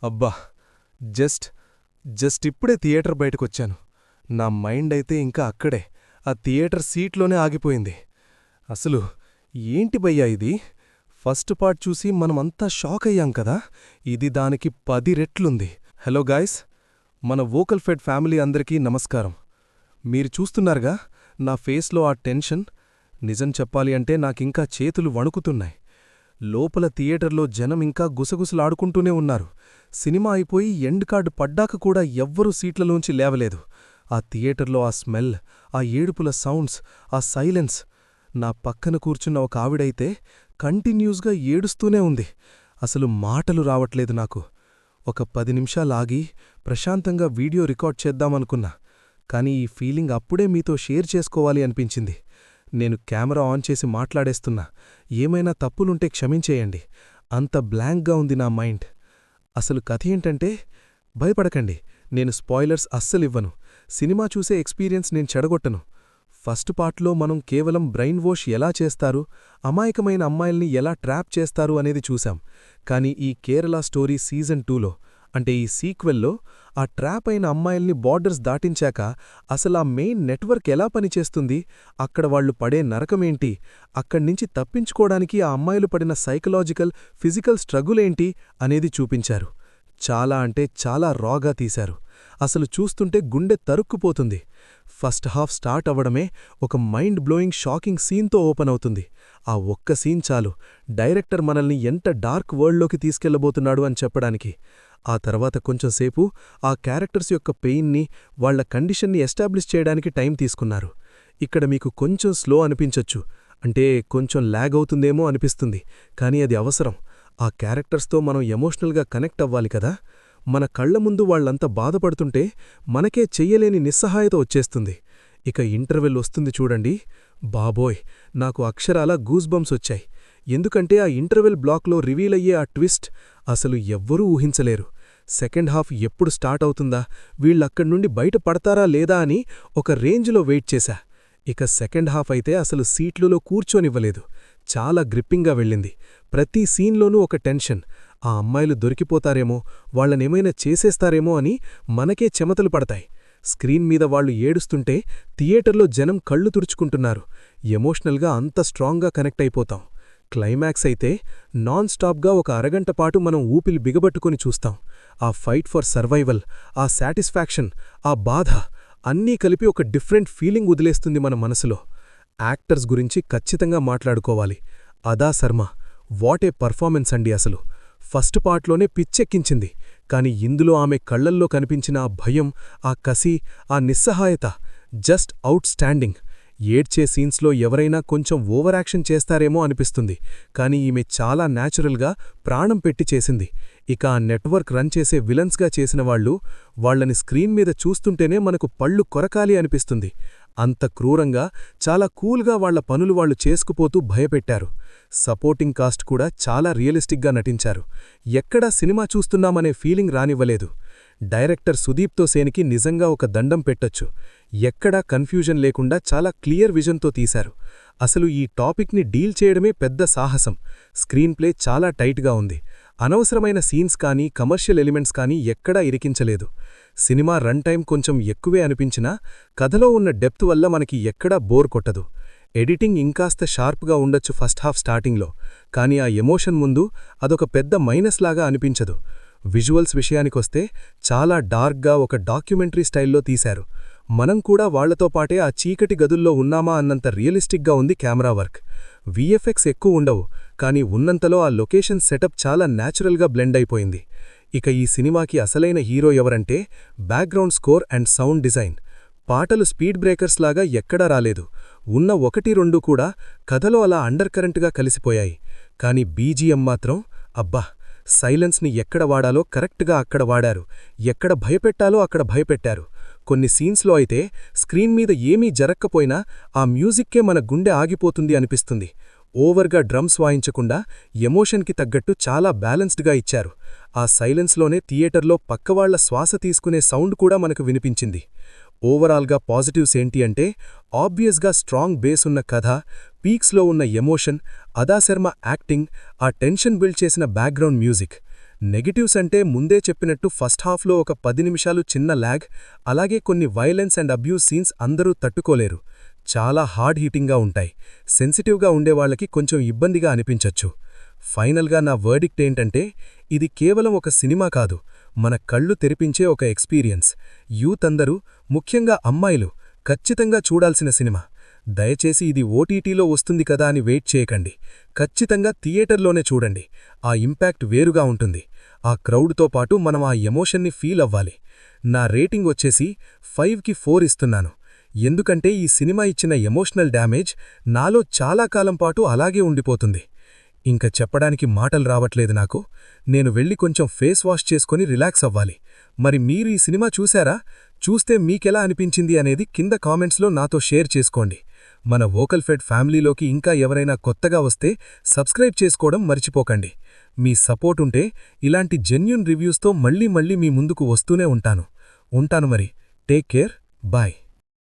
అబ్బా! Just just ఇప్పుడే theatre బయటకొచ్చాను. నా మైండైతే ఇంకా అక్కడే, ఆ థియేటర్ సీట్లోనే ఆగిపోయింది. అసలు ఏంటి భయ్యా ఇది? ఫస్ట్ పార్ట్ చూసి మనమంతా షాకయ్యాం కదా, ఇది దానికి 10 రెట్లుంది. హలో గాయ్స్, మన వోకల్ ఫెడ్ ఫ్యామిలీ అందరికీ నమస్కారం. మీరు చూస్తున్నారుగా నా ఫేస్లో ఆ టెన్షన్. నిజం చెప్పాలి అంటే నాకింకా చేతులు వణుకుతున్నాయి. లోపల థియేటర్లో జనం ఇంకా గుసగుసలాడుకుంటూనే ఉన్నారు. సినిమా అయిపోయి ఎండ్ కార్డు పడ్డాక కూడా ఎవ్వరూ సీట్లలోంచి లేవలేదు. ఆ థియేటర్లో ఆ స్మెల్, ఆ ఏడుపుల సౌండ్స్, ఆ సైలెన్స్. నా పక్కన కూర్చున్న ఒక ఆవిడైతే కంటిన్యూస్గా ఏడుస్తూనే ఉంది. అసలు మాటలు రావట్లేదు నాకు. ఒక 10 నిమిషాలాగి ప్రశాంతంగా వీడియో రికార్డ్ చేద్దామనుకున్నా. కానీ ఈ ఫీలింగ్ అప్పుడే మీతో షేర్ చేసుకోవాలి అనిపించింది. నేను కెమెరా ఆన్ చేసి మాట్లాడేస్తున్నా. ఏమైనా తప్పులుంటే క్షమించేయండి. అంత బ్లాంక్గా ఉంది నా మైండ్. అసలు కథేంటంటే, భయపడకండి, నేను స్పాయిలర్స్ అస్సలివ్వను. సినిమా చూసే ఎక్స్పీరియన్స్ నేను చెడగొట్టను. ఫస్ట్ పార్ట్లో మనం కేవలం బ్రెయిన్ వాష్ ఎలా చేస్తారు, అమాయకమైన అమ్మాయిల్ని ఎలా ట్రాప్ చేస్తారు అనేది చూశాం. కానీ ఈ కేరళ స్టోరీ సీజన్ 2లో, అంటే ఈ సీక్వెల్లో, ఆ ట్రాప్ అయిన అమ్మాయిల్ని బార్డర్స్ దాటించాక అసలా మెయిన్ నెట్వర్క్ ఎలా పనిచేస్తుంది, అక్కడ వాళ్లు పడే నరకమేంటి, అక్కడ్నించి తప్పించుకోవడానికి ఆ అమ్మాయిలు పడిన సైకలాజికల్, ఫిజికల్ స్ట్రగులేంటి అనేది చూపించారు. చాలా అంటే చాలా రాగా తీశారు. అసలు చూస్తుంటే గుండె తరుక్కుపోతుంది. ఫస్ట్ హాఫ్ స్టార్ట్ అవ్వడమే ఒక మైండ్ బ్లోయింగ్ షాకింగ్ సీన్తో ఓపెన్ అవుతుంది. ఆ ఒక్క సీన్ చాలు డైరెక్టర్ మనల్ని ఎంత డార్క్ వరల్డ్లోకి తీసుకెళ్లబోతున్నాడు అని చెప్పడానికి. ఆ తర్వాత కొంచెంసేపు ఆ క్యారెక్టర్స్ యొక్క పెయిన్ని, వాళ్ల కండిషన్ని ఎస్టాబ్లిష్ చేయడానికి టైం తీసుకున్నారు. ఇక్కడ మీకు కొంచెం స్లో అనిపించొచ్చు, అంటే కొంచెం ల్యాగ్ అవుతుందేమో అనిపిస్తుంది. కానీ అది అవసరం. ఆ క్యారెక్టర్స్తో మనం ఎమోషనల్గా కనెక్ట్ అవ్వాలి కదా. మన కళ్ల ముందు వాళ్లంతా బాధపడుతుంటే మనకే చెయ్యలేని నిస్సహాయత వచ్చేస్తుంది. ఇక ఇంటర్వెల్ వస్తుంది చూడండి, బాబోయ్, నాకు అక్షరాల గూస్బంప్స్ వచ్చాయి. ఎందుకంటే ఆ ఇంటర్వెల్ బ్లాక్లో రివీల్ అయ్యే ఆ ట్విస్ట్ అసలు ఎవ్వరూ ఊహించలేరు. సెకండ్ హాఫ్ ఎప్పుడు స్టార్ట్ అవుతుందా, వీళ్ళక్కడ్నుండి బయట పడతారా లేదా అని ఒక రేంజ్లో వెయిట్ చేశా. ఇక సెకండ్ హాఫ్ అయితే అసలు సీట్లులో కూర్చోనివ్వలేదు. చాలా గ్రిప్పింగ్గా వెళ్ళింది. ప్రతి సీన్లోనూ ఒక టెన్షన్. ఆ అమ్మాయిలు దొరికిపోతారేమో, వాళ్లనేమైనా చేసేస్తారేమో అని మనకే చెమటలు పడతాయి. స్క్రీన్ మీద వాళ్లు ఏడుస్తుంటే థియేటర్లో జనం కళ్ళు తుడుచుకుంటున్నారు. ఎమోషనల్గా అంత స్ట్రాంగ్గా కనెక్ట్ అయిపోతాం. క్లైమాక్స్ అయితే నాన్ స్టాప్గా ఒక అరగంట పాటు మనం ఊపిరి బిగబట్టుకుని చూస్తాం. ఆ ఫైట్ ఫర్ సర్వైవల్, ఆ సాటిస్ఫాక్షన్, ఆ బాధ అన్నీ కలిపి ఒక డిఫరెంట్ ఫీలింగ్ వదిలేస్తుంది మన మనసులో. యాక్టర్స్ గురించి ఖచ్చితంగా మాట్లాడుకోవాలి. అదా శర్మ, వాట్ ఏ పర్ఫార్మెన్స్ అండి అసలు. ఫస్ట్ పార్ట్లోనే పిచ్చెక్కించింది. కాని ఇందులో ఆమె కళ్లల్లో కనిపించిన ఆ భయం, ఆ కసి, ఆ నిస్సహాయత జస్ట్ అవుట్ స్టాండింగ్. ఏడ్చే సీన్స్లో ఎవరైనా కొంచెం ఓవర్ యాక్షన్ చేస్తారేమో అనిపిస్తుంది. కాని ఈమె చాలా న్యాచురల్గా ప్రాణం పెట్టి చేసింది. ఇక ఆ నెట్వర్క్ రన్ చేసే విలన్స్గా చేసినవాళ్లు, వాళ్లని స్క్రీన్ మీద చూస్తుంటేనే మనకు పళ్ళు కొరకాలి అనిపిస్తుంది. అంత క్రూరంగా, చాలా కూల్గా వాళ్ల పనులు వాళ్లు చేసుకుపోతూ భయపెట్టారు. సపోర్టింగ్ కాస్ట్ కూడా చాలా రియలిస్టిక్గా నటించారు. ఎక్కడా సినిమా చూస్తున్నామనే ఫీలింగ్ రానివ్వలేదు. డైరెక్టర్ సుదీప్తో సేనికి నిజంగా ఒక దండం పెట్టొచ్చు. ఎక్కడా కన్ఫ్యూజన్ లేకుండా చాలా క్లియర్ విజన్తో తీశారు. అసలు ఈ టాపిక్ని డీల్ చేయడమే పెద్ద సాహసం. స్క్రీన్ ప్లే చాలా టైట్గా ఉంది. అనవసరమైన సీన్స్ కానీ, కమర్షియల్ ఎలిమెంట్స్ కానీ ఎక్కడా ఇరికించలేదు. సినిమా రన్ టైం కొంచెం ఎక్కువే అనిపించినా కథలో ఉన్న డెప్త్ వల్ల మనకి ఎక్కడా బోర్ కొట్టదు. ఎడిటింగ్ ఇంకాస్త షార్ప్గా ఉండొచ్చు ఫస్ట్ హాఫ్ స్టార్టింగ్లో, కానీ ఆ ఎమోషన్ ముందు అదొక పెద్ద మైనస్ లాగా అనిపించదు. విజువల్స్ విషయానికొస్తే చాలా డార్క్గా ఒక డాక్యుమెంటరీ స్టైల్లో తీశారు. మనం కూడా వాళ్లతో పాటే ఆ చీకటి గదుల్లో ఉన్నామా అన్నంత రియలిస్టిక్గా ఉంది కెమెరా వర్క్. విఎఫ్ఎక్స్ ఎక్కువ ఉండవు, కానీ ఉన్నంతలో ఆ లొకేషన్ సెటప్ చాలా న్యాచురల్గా బ్లెండ్ అయిపోయింది. ఇక ఈ సినిమాకి అసలైన హీరో ఎవరంటే background score and sound design. పాటలు స్పీడ్ బ్రేకర్స్ లాగా ఎక్కడా రాలేదు. ఉన్న 1-2 కూడా కథలో అలా అండర్ కరెంట్గా కలిసిపోయాయి. కాని బీజీఎం మాత్రం అబ్బా, సైలెన్స్ని ఎక్కడ వాడాలో కరెక్ట్గా అక్కడ వాడారు. ఎక్కడ భయపెట్టాలో అక్కడ భయపెట్టారు. కొన్ని సీన్స్లో అయితే స్క్రీన్ మీద ఏమీ జరక్కపోయినా ఆ మ్యూజిక్కే మన గుండె ఆగిపోతుంది అనిపిస్తుంది. ఓవర్గా డ్రమ్స్ వాయించకుండా ఎమోషన్కి తగ్గట్టు చాలా బ్యాలెన్స్డ్గా ఇచ్చారు. ఆ సైలెన్స్లోనే థియేటర్లో పక్కవాళ్ల శ్వాస తీసుకునే సౌండ్ కూడా మనకు వినిపించింది. ఓవరాల్గా పాజిటివ్స్ ఏంటి అంటే, ఆబ్వియస్గా స్ట్రాంగ్ బేస్ ఉన్న కథ, పీక్స్లో ఉన్న ఎమోషన్, అదా శర్మ యాక్టింగ్, ఆ టెన్షన్ బిల్డ్ చేసిన బ్యాక్గ్రౌండ్ మ్యూజిక్. నెగటివ్స్ అంటే ముందే చెప్పినట్టు ఫస్ట్ హాఫ్లో ఒక 10 నిమిషాలు చిన్న ల్యాగ్, అలాగే కొన్ని వైలెన్స్ అండ్ అబ్యూస్ సీన్స్ అందరూ తట్టుకోలేరు. చాలా హార్డ్ హీటింగ్గా ఉంటాయి. సెన్సిటివ్గా ఉండేవాళ్లకి కొంచెం ఇబ్బందిగా అనిపించొచ్చు. ఫైనల్గా నా వర్డిక్ట్ ఏంటంటే, ఇది కేవలం ఒక సినిమా కాదు, మన కళ్ళు తెరిపించే ఒక ఎక్స్పీరియన్స్. యూత్ అందరూ, ముఖ్యంగా అమ్మాయిలు, ఖచ్చితంగా చూడాల్సిన సినిమా. దయచేసి ఇది ఓటీటీలో వస్తుంది కదా అని వెయిట్ చేయకండి. ఖచ్చితంగా థియేటర్లోనే చూడండి. ఆ ఇంపాక్ట్ వేరుగా ఉంటుంది. ఆ క్రౌడ్తో పాటు మనం ఆ ఎమోషన్ని ఫీల్ అవ్వాలి. నా రేటింగ్ వచ్చేసి 5కి 4 ఇస్తున్నాను. ఎందుకంటే ఈ సినిమా ఇచ్చిన ఎమోషనల్ డ్యామేజ్ నాలో చాలా కాలం పాటు అలాగే ఉండిపోతుంది. ఇంక చెప్పడానికి మాటలు రావట్లేదు నాకు. నేను వెళ్ళి కొంచెం ఫేస్ వాష్ చేసుకొని రిలాక్స్ అవ్వాలి. మరి మీరు ఈ సినిమా చూశారా? చూస్తే మీకెలా అనిపించింది అనేది కింద కామెంట్స్లో నాతో షేర్ చేసుకోండి. మన వోకల్ ఫెడ్ ఫ్యామిలీలోకి ఇంకా ఎవరైనా కొత్తగా వస్తే సబ్స్క్రైబ్ చేసుకోవడం మర్చిపోకండి. మీ సపోర్ట్ ఉంటే ఇలాంటి జెన్యూన్ రివ్యూస్తో మళ్ళీ మీ ముందుకు వస్తూనే ఉంటాను మరి. Take care. బాయ్.